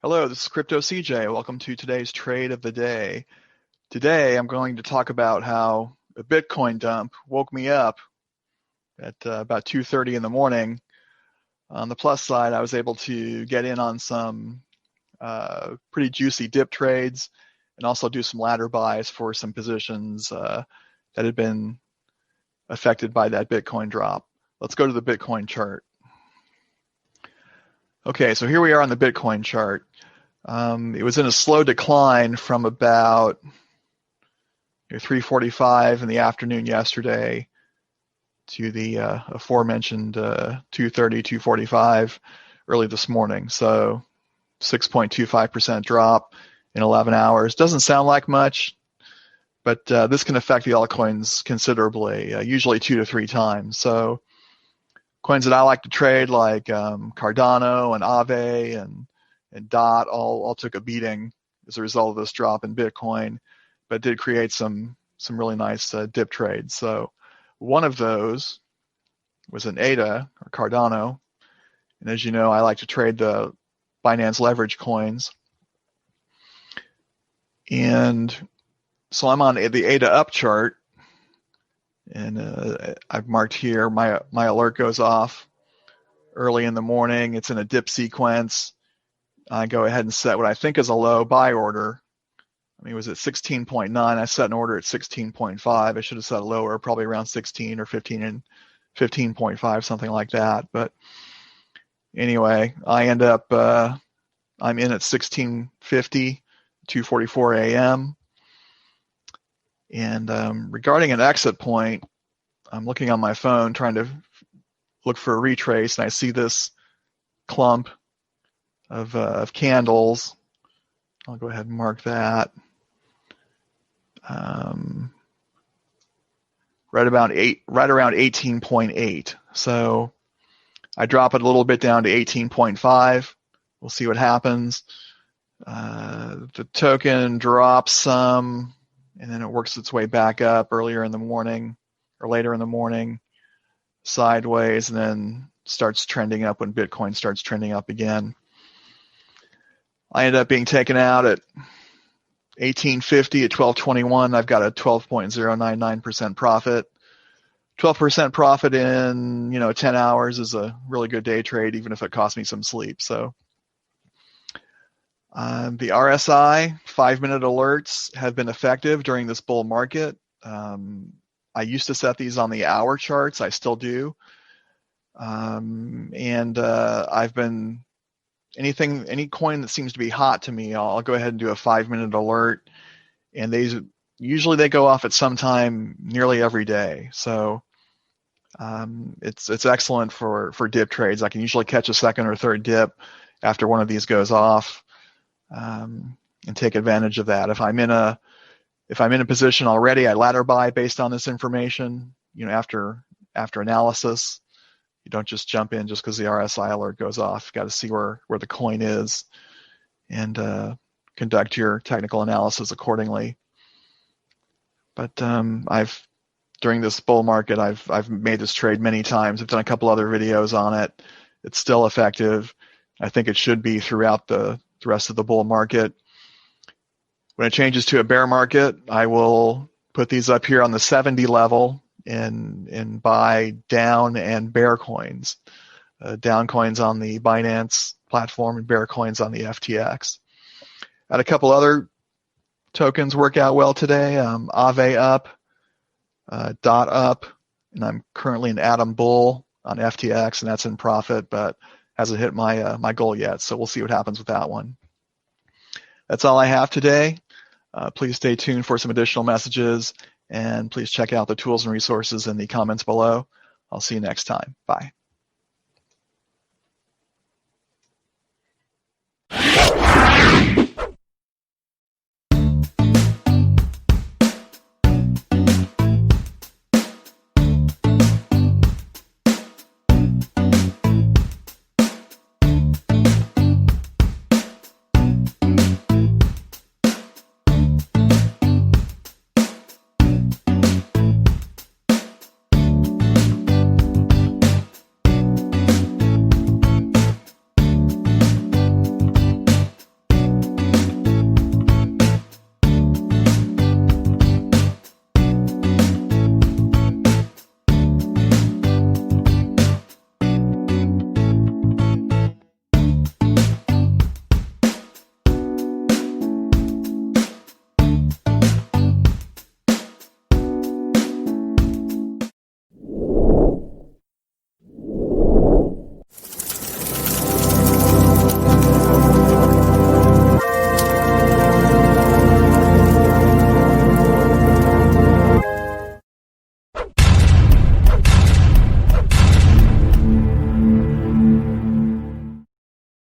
Hello, this is Crypto CJ. Welcome to today's trade of the day. Today, I'm going to talk about how a Bitcoin dump woke me up at about 2:30 in the morning. On the plus side, I was able to get in on some pretty juicy dip trades and also do some ladder buys for some positions that had been affected by that Bitcoin drop. Let's go to the Bitcoin chart. Okay, so here we are on the Bitcoin chart. It was in a slow decline from about 3:45 in the afternoon yesterday to the aforementioned 2:30, 2:45 early this morning. So 6.25% drop in 11 hours. Doesn't sound like much, but this can affect the altcoins considerably, usually 2 to 3 times. So coins that I like to trade like Cardano and AAVE and DOT all took a beating as a result of this drop in Bitcoin, but did create some really nice dip trades. So one of those was an ADA or Cardano, and as you know, I like to trade the Binance leverage coins, and so I'm on the AAVE-Up chart, and I've marked here my alert goes off early in the morning. It's in a dip sequence. I go ahead and set what I think is a low buy order. I mean, it was at 16.9. I set an order at 16.5. I should have set lower, probably around 16 or 15 and 15.5, something like that. But anyway, I end up, I'm in at 1650, 2:44 a.m. And regarding an exit point, I'm looking on my phone trying to look for a retrace, and I see this clump of candles. I'll go ahead and mark that. Right around 18.8. So I drop it a little bit down to 18.5. We'll see what happens. The token drops some, and then it works its way back up earlier in the morning or later in the morning, sideways, and then starts trending up when Bitcoin starts trending up again. I ended up being taken out at 1850 at 1221. I've got a 12.099% profit. 12% profit in 10 hours is a really good day trade, even if it cost me some sleep. So the RSI 5-minute alerts have been effective during this bull market. I used to set these on the hour charts. I still do. And I've been any coin that seems to be hot to me, I'll go ahead and do a 5-minute alert, and they usually go off at some time nearly every day. So it's excellent for dip trades. I can usually catch a second or third dip after one of these goes off, and take advantage of that. If I'm in a position already, I ladder buy based on this information. After analysis. You don't just jump in just because the RSI alert goes off. You've got to see where the coin is and conduct your technical analysis accordingly. But during this bull market, I've made this trade many times. I've done a couple other videos on it. It's still effective. I think it should be throughout the rest of the bull market. When it changes to a bear market, I will put these up here on the 70 level and buy down and bear coins. Down coins on the Binance platform and bear coins on the FTX. Had a couple other tokens work out well today. AAVE-Up, DOT up, and I'm currently an Atom Bull on FTX, and that's in profit, but hasn't hit my goal yet. So we'll see what happens with that one. That's all I have today. Please stay tuned for some additional messages, and please check out the tools and resources in the comments below. I'll see you next time. Bye.